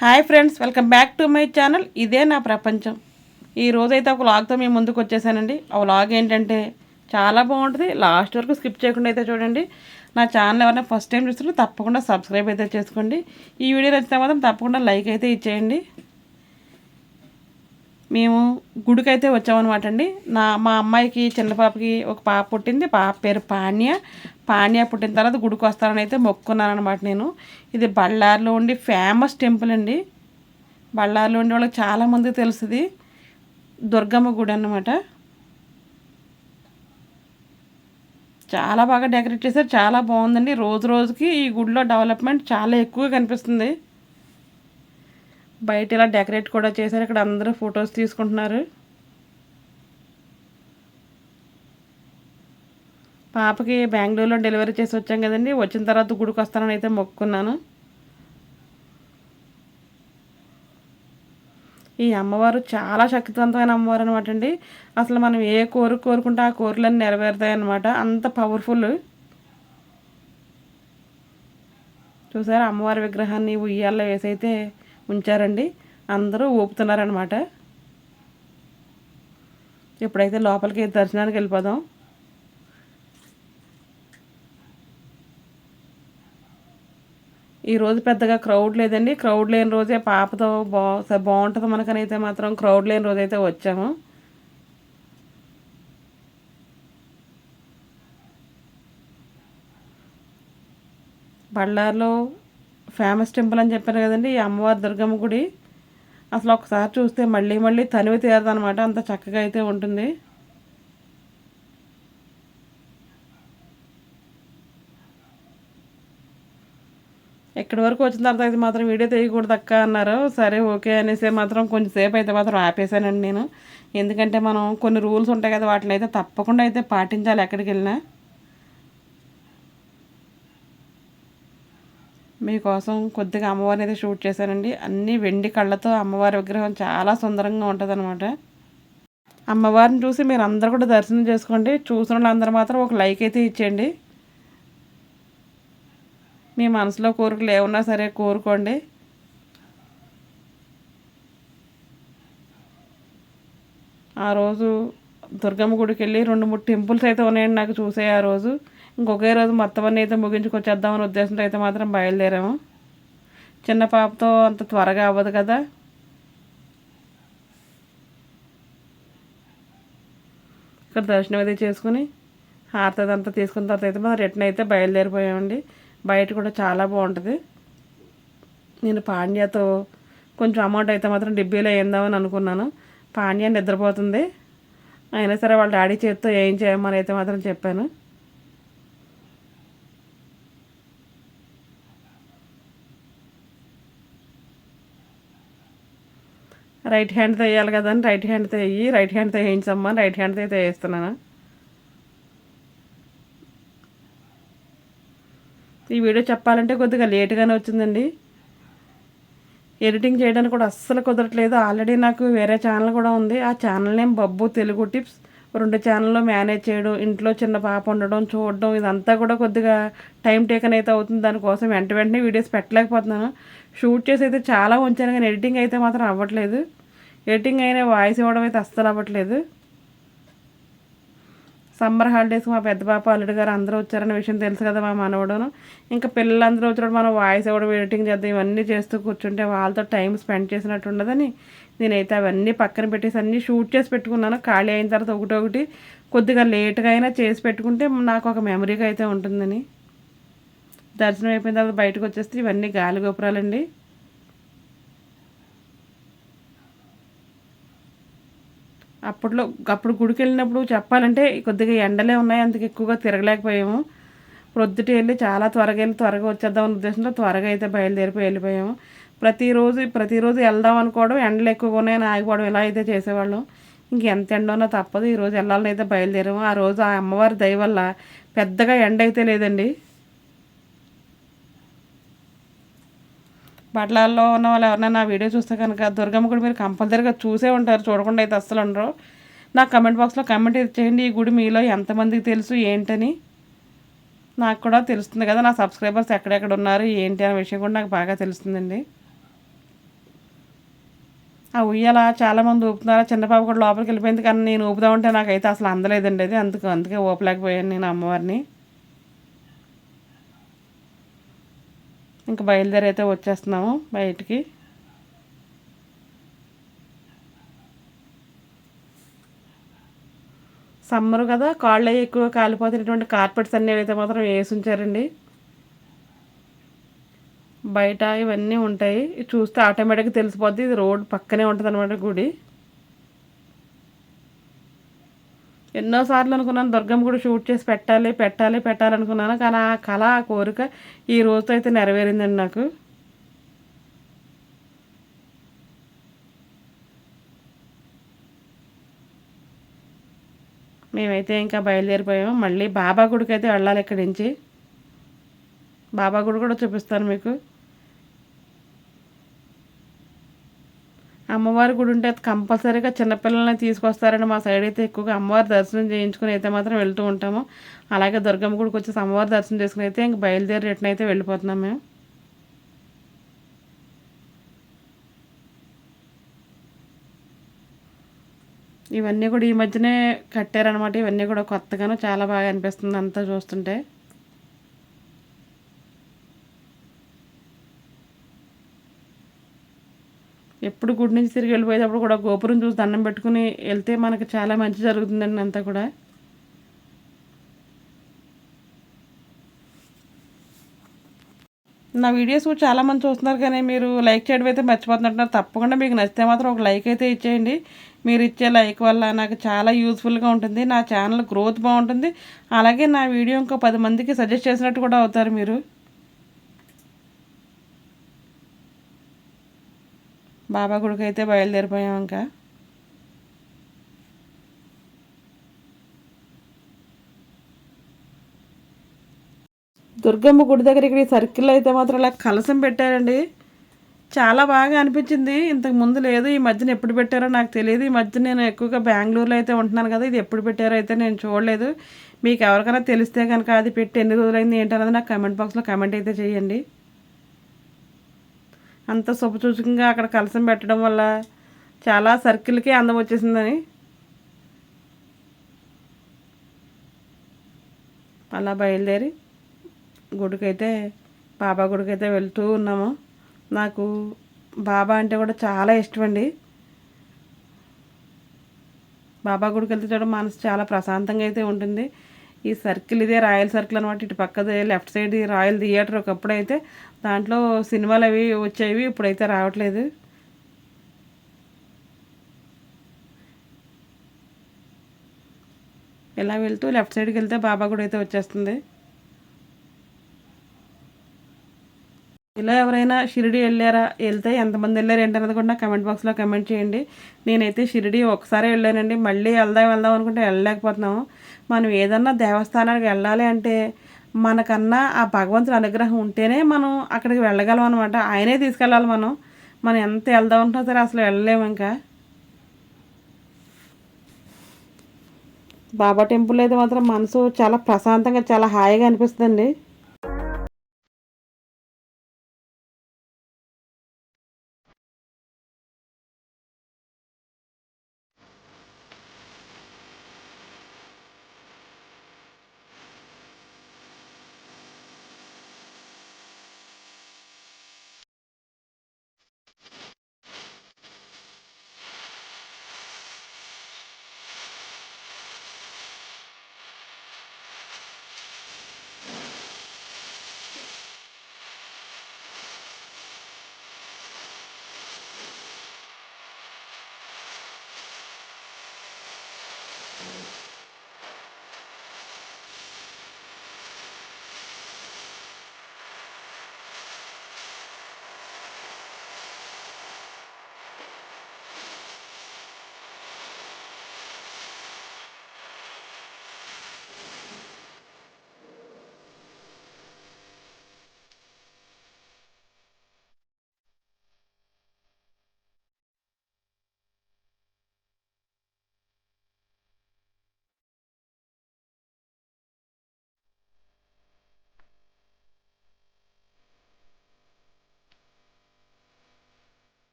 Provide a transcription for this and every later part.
Hi friends, welcome back to my channel. ఇదే నా ప్రపంచం. ఈ రోజైతే ఒక వ్లాగ్తో మేము ముందుకు వచ్చేసానండి. ఆ వ్లాగ్ ఏంటంటే చాలా బాగుంటుంది. లాస్ట్ వరకు స్కిప్ చేయకుండా అయితే చూడండి. నా ఛానల్ ఎవరైనా ఫస్ట్ టైం చూస్తుంటే తప్పకుండా సబ్స్క్రైబ్ అయితే చేసుకోండి. ఈ వీడియో నచ్చితే మాత్రం తప్పకుండా లైక్ అయితే ఇచ్చేయండి. మేము గుడికైతే వచ్చామన్నమాట అండి. మా అమ్మాయికి చిన్న పాపకి ఒక పాప పుట్టింది. పాప పేరు పాణ్య పుట్టిన తర్వాత గుడికి వస్తానని అయితే మొక్కున్నాను అనమాట. నేను ఇది బళ్ళారిలో ఉండి ఫేమస్ టెంపుల్ అండి. బళ్ళారిలో ఉండే వాళ్ళకి చాలామందికి తెలుస్తుంది. దుర్గమ్మ గుడి అన్నమాట. చాలా బాగా డెకరేట్ చేశారు. చాలా బాగుందండి. రోజు రోజుకి ఈ గుడిలో డెవలప్మెంట్ చాలా ఎక్కువగా కనిపిస్తుంది. బయట ఇలా డెకరేట్ కూడా చేశారు. ఇక్కడ అందరూ ఫొటోస్ తీసుకుంటున్నారు. పాపకి బెంగళూరులో డెలివరీ చేసి వచ్చాం కదండి. వచ్చిన తర్వాత గుడికి వస్తానని అయితే మొక్కున్నాను. ఈ అమ్మవారు చాలా శక్తివంతమైన అమ్మవారు అనమాట అండి. అసలు మనం ఏ కోరుకుంటే ఆ కోరికలన్నీ నెరవేరుతాయి అన్నమాట. అంత పవర్ఫుల్. చూసారా, అమ్మవారి విగ్రహాన్ని ఉయ్యాల్లో వేసైతే ఉంచారండి. అందరూ ఊపుతున్నారనమాట. ఇప్పుడైతే లోపలికి దర్శనానికి వెళ్ళిపోదాం. ఈరోజు పెద్దగా క్రౌడ్ లేదండి. క్రౌడ్ లేని రోజే పాపతో బాగుంటుంది మనకని అయితే మాత్రం క్రౌడ్ లేని రోజైతే వచ్చాము. బళ్ళార్లో ఫేమస్ టెంపుల్ అని చెప్పారు కదండి, ఈ అమ్మవారి దుర్గమ్మ గుడి. అసలు ఒకసారి చూస్తే మళ్ళీ మళ్ళీ తనివి తీరదనమాట. అంత చక్కగా అయితే ఉంటుంది. ఎక్కడి వరకు వచ్చిన తర్వాత అయితే మాత్రం వీడియో తీయకూడదు అక్క అన్నారు. సరే ఓకే అనేసి మాత్రం కొంచెంసేపు అయితే మాత్రం ఆపేశానండి నేను. ఎందుకంటే మనం కొన్ని రూల్స్ ఉంటాయి కదా, వాటిని అయితే తప్పకుండా అయితే పాటించాలి ఎక్కడికి వెళ్ళినా. మీకోసం కొద్దిగా అమ్మవారిని అయితే షూట్ చేశానండి. అన్నీ వెండి కళ్ళతో అమ్మవారి విగ్రహం చాలా సుందరంగా ఉంటుంది అనమాట. అమ్మవారిని చూసి మీరు అందరూ కూడా దర్శనం చేసుకోండి. చూసిన వాళ్ళందరూ మాత్రం ఒక లైక్ అయితే ఇచ్చేయండి. మీ మనసులో కోరికలు ఏమన్నా సరే కోరుకోండి. ఆ రోజు దుర్గమ్మ గుడికి వెళ్ళి 2-3 టెంపుల్స్ అయితే ఉన్నాయండి నాకు చూసే ఆ రోజు. ఇంకొకే రోజు మొత్తం అన్నీ అయితే ముగించుకొచ్చేద్దామని ఉద్దేశంతో అయితే మాత్రం బయలుదేరాము. చిన్న పాపతో అంత త్వరగా అవ్వదు కదా. ఇక్కడ దర్శనం అయితే చేసుకుని హారతి అదంతా తీసుకున్న తర్వాత అయితే మనం రిటర్న్ అయితే బయలుదేరిపోయామండి. బయట కూడా చాలా బాగుంటుంది. నేను పాండ్యతో కొంచెం అమౌంట్ అయితే మాత్రం డిబ్బీలో వేద్దామని అనుకున్నాను. పాండ్య నిద్రపోతుంది. అయినా సరే వాళ్ళ డాడీ చేతితో ఏం చేయమని అయితే మాత్రం చెప్పాను. రైట్ హ్యాండ్తో వేయాలి కదా అని రైట్ హ్యాండ్తో వేయి, రైట్ హ్యాండ్తో వేయించమ్మా అని రైట్ హ్యాండ్తో అయితే వేస్తున్నాను. ఈ వీడియో చెప్పాలంటే కొద్దిగా లేట్గానే వచ్చిందండి. ఎడిటింగ్ చేయడానికి కూడా అస్సలు కుదరట్లేదు. ఆల్రెడీ నాకు వేరే ఛానల్ కూడా ఉంది. ఆ channel name Babbu Telugu tips. 2 ఛానల్లో మేనేజ్ చేయడం, ఇంట్లో చిన్న పాప ఉండడం, చూడడం, ఇదంతా కూడా కొద్దిగా టైం టేకన్ అయితే అవుతుంది. దానికోసం వెంటనే వీడియోస్ పెట్టలేకపోతున్నాను. షూట్ చేసి అయితే చాలా ఉంచాను కానీ ఎడిటింగ్ అయితే మాత్రం అవ్వట్లేదు. ఎడిటింగ్ అయినా వాయిస్ ఇవ్వడం అయితే అస్సలు అవ్వట్లేదు. సమ్మర్ హాలిడేస్కి మా పెద్ద పాప అల్లుడు గారు అందరూ వచ్చారనే విషయం తెలుసు కదా, మా మనవడును. ఇంకా పిల్లలందరూ వచ్చినప్పుడు మనం వాయిస్ ఇవ్వడం, ఎడిటింగ్ చేద్దాం, ఇవన్నీ చేస్తూ కూర్చుంటే వాళ్ళతో టైం స్పెండ్ చేసినట్టు ఉండదని నేనైతే అవన్నీ పక్కన పెట్టేసి అన్నీ షూట్ చేసి పెట్టుకున్నాను. ఖాళీ అయిన తర్వాత ఒకటి కొద్దిగా లేట్గా అయినా చేసి పెట్టుకుంటే నాకు ఒక మెమరీగా అయితే ఉంటుందని. దర్శనం అయిపోయిన తర్వాత బయటకు వచ్చేస్తే ఇవన్నీ గాలి గోపురాలండి. అప్పుడు గుడికి వెళ్ళినప్పుడు చెప్పాలంటే కొద్దిగా ఎండలే ఉన్నాయి, అందుకు ఎక్కువగా తిరగలేకపోయాము. ప్రొద్దుట వెళ్ళి చాలా త్వరగా వచ్చేద్దామని ఉద్దేశంతో త్వరగా అయితే వెళ్ళిపోయాము. ప్రతిరోజు వెళ్దాం అనుకోవడం, ఎండలు ఎక్కువగా ఉన్నాయని ఆగిపోవడం, ఇలా అయితే చేసేవాళ్ళం. ఇంకెంత ఎండ ఉన్నా తప్పదు, ఈరోజు వెళ్ళాలని అయితే బయలుదేరాము. ఆ రోజు ఆ అమ్మవారి దయ వల్ల పెద్దగా ఎండ అయితే లేదండి. బట్టలలో ఉన్న వాళ్ళు ఎవరైనా నా వీడియో చూస్తే కనుక దుర్గమ్మ గుడి మీరు కంపల్సరీగా చూసే ఉంటారు, చూడకుండా అయితే అస్సలు ఉండరు. నాకు కమెంట్ బాక్స్లో కమెంట్ చేయండి, ఈ గుడి మీలో ఎంతమందికి తెలుసు ఏంటని. నాకు కూడా తెలుస్తుంది కదా, నా సబ్స్క్రైబర్స్ ఎక్కడెక్కడ ఉన్నారు ఏంటి అనే విషయం కూడా నాకు బాగా తెలుస్తుందండి. ఆ ఉయ్యాల చాలామంది ఊపుతున్నారు. చిన్న పాప కూడా లోపలికి వెళ్ళిపోయింది, కానీ నేను ఊపుదాం అంటే నాకైతే అసలు అందలేదండి అది. అందుకే ఊపలేకపోయాను నేను అమ్మవారిని. ఇంకా బయలుదేరి అయితే వచ్చేస్తున్నాము బయటికి. సమ్మర్ కదా, కాళ్ళు అవి ఎక్కువ కాలిపోతున్నటువంటి కార్పెట్స్ అన్నీ అయితే మాత్రం వేసి ఉంచారండి. బయట ఇవన్నీ ఉంటాయి, చూస్తే ఆటోమేటిక్గా తెలిసిపోద్ది ఇది రోడ్ పక్కనే ఉంటుంది అనమాట గుడి. ఎన్నోసార్లు అనుకున్నాను దుర్గమ్మ గుడి షూట్ చేసి పెట్టాలి పెట్టాలి పెట్టాలనుకున్నాను, కానీ ఆ కళ ఆ కోరిక ఈ రోజుతో అయితే నెరవేరిందండి నాకు. మేమైతే ఇంకా బయలుదేరిపోయాము. మళ్ళీ బాబా గుడికి అయితే వెళ్ళాలి ఇక్కడి నుంచి. బాబా గుడి కూడా చూపిస్తాను మీకు. అమ్మవారి గుడి ఉంటే కంపల్సరీగా చిన్నపిల్లల్ని తీసుకొస్తారని మా సైడ్ అయితే ఎక్కువగా అమ్మవారి దర్శనం చేయించుకుని అయితే మాత్రం వెళ్తూ ఉంటాము. అలాగే దుర్గమ్మ గుడికి వచ్చేసి అమ్మవారి దర్శనం చేసుకుని అయితే ఇంక బయలుదేరి రిటర్న్ అయితే వెళ్ళిపోతున్నాం మేము. ఇవన్నీ కూడా ఈ మధ్యనే కట్టారనమాట. ఇవన్నీ కూడా కొత్తగాను చాలా బాగా అనిపిస్తుంది అంతా చూస్తుంటే. ఎప్పుడు గుడి నుంచి తిరిగి వెళ్ళిపోయేటప్పుడు కూడా గోపురం చూసి దండం పెట్టుకుని వెళ్తే మనకి చాలా మంచి జరుగుతుందండి అంతా కూడా. నా వీడియోస్ కూడా చాలామంది చూస్తున్నారు, కానీ మీరు లైక్ చేయడం అయితే మర్చిపోతున్నట్టున్నారు. తప్పకుండా మీకు నచ్చితే మాత్రం ఒక లైక్ అయితే ఇచ్చేయండి. మీరు ఇచ్చే లైక్ వల్ల నాకు చాలా యూస్ఫుల్గా ఉంటుంది, నా ఛానల్ గ్రోత్ బాగుంటుంది. అలాగే నా వీడియో ఇంకో 10 మందికి సజెస్ట్ చేసినట్టు కూడా అవుతారు మీరు. బాబా గుడికి అయితే బయలుదేరిపోయాం ఇంకా. దుర్గమ్మ గుడి దగ్గర ఇక్కడ ఈ సర్కిల్ అయితే మాత్రం ఇలా కలసం పెట్టారండి. చాలా బాగా అనిపించింది. ఇంతకు ముందు లేదు, ఈ మధ్యన ఎప్పుడు పెట్టారో నాకు తెలియదు. ఈ మధ్య నేను ఎక్కువగా బెంగళూరులో అయితే ఉంటున్నాను కదా, ఇది ఎప్పుడు పెట్టారో అయితే నేను చూడలేదు. మీకు ఎవరికైనా తెలిస్తే కనుక అది పెట్టి ఎన్ని రోజులైంది ఏంటన్నది నాకు కమెంట్ బాక్స్లో కమెంట్ అయితే చేయండి. అంత శుభసూచకంగా అక్కడ కలసం పెట్టడం వల్ల చాలా సర్కిల్కి అందం వచ్చేసిందని అలా బయలుదేరి గుడికైతే బాబా గుడికైతే వెళ్తూ ఉన్నాము. నాకు బాబా అంటే కూడా చాలా ఇష్టం అండి. బాబా గుడికి వెళ్తే చూడడం మనసు చాలా ప్రశాంతంగా అయితే ఉంటుంది. ఈ సర్కిల్ ఇదే రాయల్ సర్కిల్ అనమాట. ఇటు పక్కది లెఫ్ట్ సైడ్ రాయల్ థియేటర్ ఒకప్పుడైతే దాంట్లో సినిమాలు అవి వచ్చేవి, ఇప్పుడైతే రావట్లేదు. ఇలా వెళ్తూ లెఫ్ట్ సైడ్కి వెళ్తే బాబా గుడి అయితే వచ్చేస్తుంది. ఇలా ఎవరైనా షిరిడి వెళ్ళారా, వెళ్తే ఎంతమంది వెళ్ళారు ఏంటన్నది కూడా నాకు కమెంట్ బాక్స్లో కమెంట్ చేయండి. నేనైతే షిరిడి ఒకసారి వెళ్ళానండి, మళ్ళీ వెళ్దాం వెళ్దాం అనుకుంటే వెళ్ళలేకపోతున్నాము. మనం ఏదన్నా దేవస్థానానికి వెళ్ళాలి అంటే మనకన్నా ఆ భగవంతుని అనుగ్రహం ఉంటేనే మనం అక్కడికి వెళ్ళగలం అనమాట. ఆయనే తీసుకెళ్ళాలి. మనం మనం ఎంత వెళ్దాం ఉంటున్నా సరే అసలు వెళ్ళలేము ఇంకా. బాబా టెంపుల్ అయితే మాత్రం మనసు చాలా ప్రశాంతంగా చాలా హాయిగా అనిపిస్తుందండి.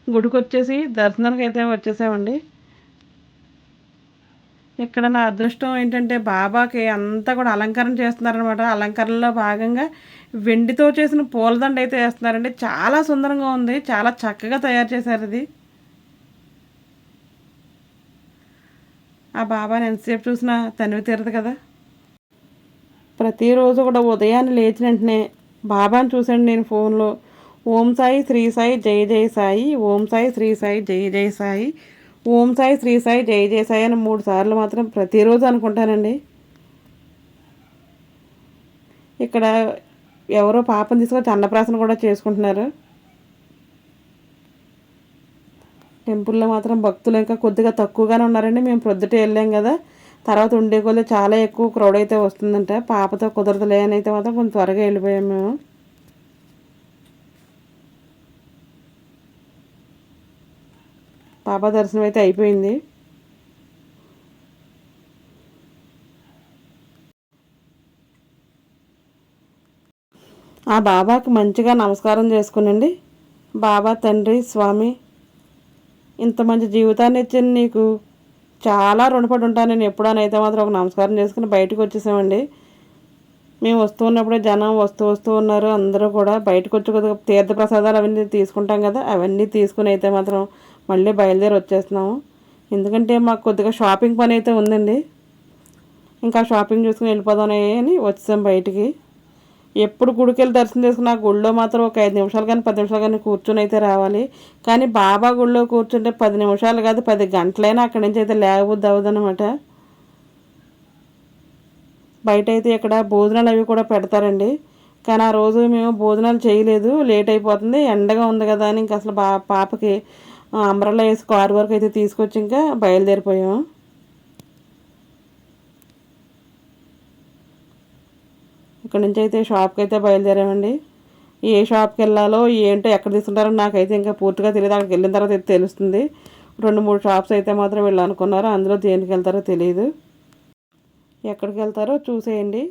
గుడికి వచ్చేసి దర్శనానికి అయితే వచ్చేసామండి. ఇక్కడ నా అదృష్టం ఏంటంటే బాబాకి అంతా కూడా అలంకరణ చేస్తున్నారనమాట. అలంకరణలో భాగంగా వెండితో చేసిన పూలదండ అయితే వేస్తున్నారండి. చాలా సుందరంగా ఉంది, చాలా చక్కగా తయారు చేశారు ఇది. ఆ బాబాని ఎంతసేపు చూసినా తనివి తీరదు కదా. ప్రతిరోజు కూడా ఉదయాన్నే లేచిన వెంటనే బాబాని చూశాను నేను ఫోన్లో. ఓం సాయి శ్రీ సాయి జై జై సాయి, ఓం సాయి శ్రీ సాయి జై జై సాయి, ఓం సాయి శ్రీ సాయి జై జై సాయి అని 3 సార్లు మాత్రం ప్రతిరోజు అనుకుంటానండి. ఇక్కడ ఎవరో పాపను తీసుకొచ్చి అన్నప్రాసన కూడా చేసుకుంటున్నారు. టెంపుల్లో మాత్రం భక్తులు ఇంకా కొద్దిగా తక్కువగానే ఉన్నారండి. మేము ప్రొద్దుటే వెళ్ళాం కదా, తర్వాత ఉండే కొద్దిగా చాలా ఎక్కువ క్రౌడ్ అయితే వస్తుందంట. పాపతో కుదరదులే అని అయితే మాత్రం కొంచెం త్వరగా వెళ్ళిపోయాం మేము. బాబా దర్శనం అయితే అయిపోయింది. ఆ బాబాకి మంచిగా నమస్కారం చేసుకునండి. బాబా తండ్రి స్వామి, ఇంత మంచి జీవితాన్ని ఇచ్చిన నీకు చాలా రుణపడి ఉంటాను నేను ఎప్పుడనైతే మాత్రం ఒక నమస్కారం చేసుకుని బయటకు వచ్చేసామండి. మేము వస్తూ ఉన్నప్పుడే జనం వస్తూ ఉన్నారు. అందరూ కూడా బయటకు వచ్చి కొద్దిగా తీర్థప్రసాదాలు అవన్నీ తీసుకుంటాం కదా, అవన్నీ తీసుకుని అయితే మాత్రం మళ్ళీ బయలుదేరి వచ్చేస్తున్నాము. ఎందుకంటే మాకు కొద్దిగా షాపింగ్ పని అయితే ఉందండి. ఇంకా షాపింగ్ చూసుకుని వెళ్ళిపోదాం అని వచ్చాం బయటికి. ఎప్పుడు గుడికి వెళ్ళి దర్శనం చేసుకుని ఆ గుళ్ళో మాత్రం ఒక 5 నిమిషాలు కానీ 10 నిమిషాలు కానీ కూర్చొని అయితే రావాలి. కానీ బాబా గుళ్ళో కూర్చుంటే 10 నిమిషాలు కాదు 10 గంటలైనా అక్కడి నుంచి అయితే లేకపోద్ది అవ్వదనమాట. బయట అయితే ఇక్కడ భోజనాలు అవి కూడా పెడతారండి. కానీ ఆ రోజు మేము భోజనాలు చేయలేదు, లేట్ అయిపోతుంది, ఎండగా ఉంది కదా అని ఇంకా అసలు పాపకి అంబ్రెల్లా వేసి కారు వరకు అయితే తీసుకొచ్చి ఇంకా బయలుదేరిపోయాము. ఇక్కడ నుంచి అయితే షాప్కి అయితే బయలుదేరామండి. ఏ షాప్కి వెళ్ళాలో ఏంటో ఎక్కడ తీసుకుంటారో నాకైతే ఇంకా పూర్తిగా తెలియదు. అక్కడికి వెళ్ళిన తర్వాత అయితే తెలుస్తుంది. 2-3 షాప్స్ అయితే మాత్రం వీళ్ళు అనుకున్నారు. అందులో దేనికి వెళ్తారో తెలియదు. ఎక్కడికి వెళ్తారో చూసేయండి.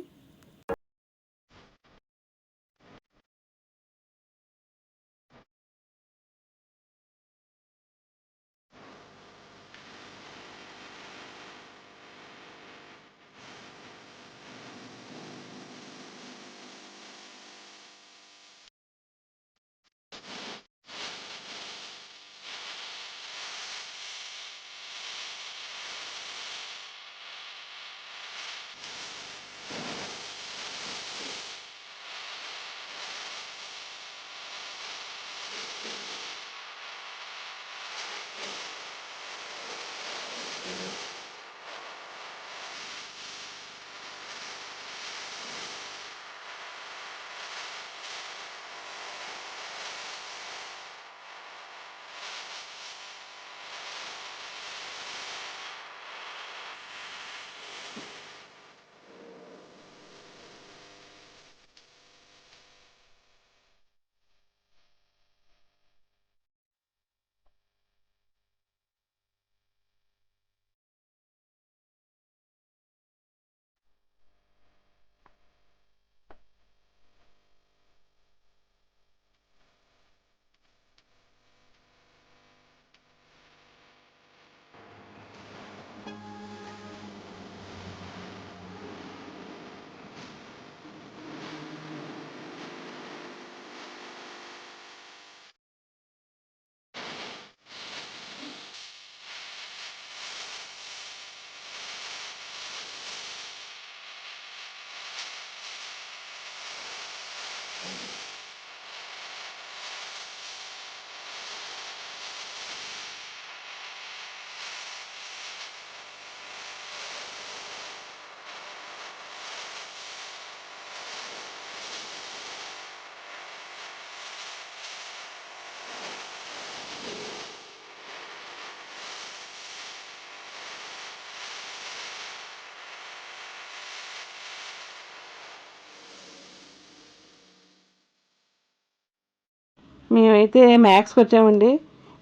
మేమైతే మ్యాక్స్కి వచ్చామండి.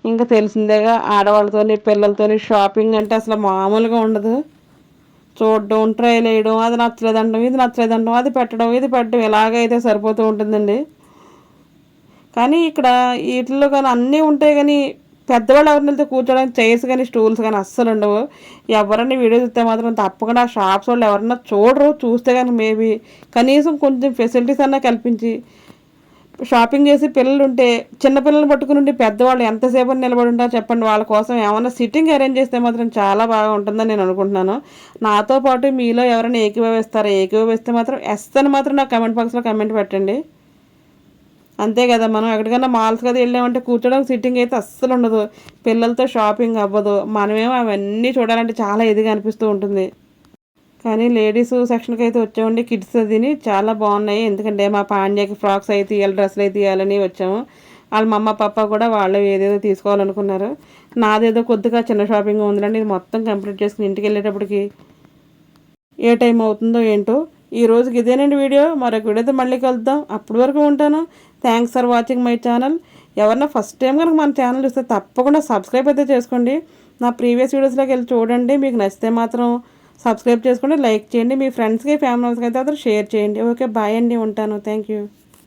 ఇంకా తెలిసిందేగా ఆడవాళ్ళతోని పిల్లలతోని షాపింగ్ అంటే అసలు మామూలుగా ఉండదు. చూడడం, ట్రైల్ వేయడం, అది నచ్చలేదంటాం, ఇది నచ్చలేదంటాం, అది పెట్టడం, ఇది పెట్టడం, ఇలాగైతే సరిపోతూ ఉంటుందండి. కానీ ఇక్కడ వీటిల్లో కానీ అన్నీ ఉంటాయి కానీ పెద్దవాళ్ళు ఎవరిని వెళ్తే కూర్చోడానికి చైర్స్ కానీ స్టూల్స్ కానీ అస్సలు ఉండవు. ఎవరన్నా వీడియో చూస్తే మాత్రం తప్పకుండా ఆ షాప్స్ వాళ్ళు ఎవరన్నా చూడరు, చూస్తే కానీ మేబీ కనీసం కొంచెం ఫెసిలిటీస్ అన్నా కల్పించి షాపింగ్ చేసి పిల్లలు ఉంటే చిన్నపిల్లలు పట్టుకుని ఉండి పెద్దవాళ్ళు ఎంతసేపు నిలబడి ఉంటారో చెప్పండి. వాళ్ళ కోసం ఏమన్నా సిట్టింగ్ అరేంజ్ చేస్తే మాత్రం చాలా బాగా ఉంటుందని నేను అనుకుంటున్నాను. నాతో పాటు మీలో ఎవరైనా ఏకీభవిస్తే మాత్రం ఎస్ అని మాత్రం నాకు కమెంట్ బాక్స్లో కమెంట్ పెట్టండి. అంతే కదా, మనం ఎక్కడికైనా మాల్స్ కదా వెళ్ళామంటే కూర్చోడానికి సిట్టింగ్ అయితే అస్సలు ఉండదు, పిల్లలతో షాపింగ్ అవ్వదు. మనమేమో అవన్నీ చూడాలంటే చాలా ఇదిగా అనిపిస్తూ ఉంటుంది. కానీ లేడీస్ సెక్షన్కి అయితే వచ్చామండి. కిడ్స్ అదిని చాలా బాగున్నాయి. ఎందుకంటే మా పాండ్యాకి ఫ్రాక్స్ అయితే తీయాలి, డ్రెస్సులు అయితే తీయాలని వచ్చాము. వాళ్ళ మా అమ్మ పాప కూడా వాళ్ళు ఏదేదో తీసుకోవాలనుకున్నారు. నాదేదో కొద్దిగా చిన్న షాపింగ్ ఉందండి. ఇది మొత్తం కంప్లీట్ చేసుకుని ఇంటికి వెళ్ళేటప్పటికి ఏ టైం అవుతుందో ఏంటో. ఈ రోజుకి ఇదేనండి వీడియో. మరొక వీడియోతో మళ్ళీ కలుద్దాం. అప్పటి వరకు ఉంటాను. Thanks for watching my channel. ఎవరన్నా ఫస్ట్ టైం కనుక మన ఛానల్ చూస్తే తప్పకుండా సబ్స్క్రైబ్ అయితే చేసుకోండి. నా ప్రీవియస్ వీడియోస్లోకి వెళ్ళి చూడండి. మీకు నచ్చితే మాత్రం సబ్స్క్రైబ్ చేసుకోండి, లైక్ చేయండి, మీ ఫ్రెండ్స్కి ఫ్యామిలీ మెంబర్స్కి అయితే షేర్ చేయండి. ఓకే, బాయ్ అండి, ఉంటాను. Thank you.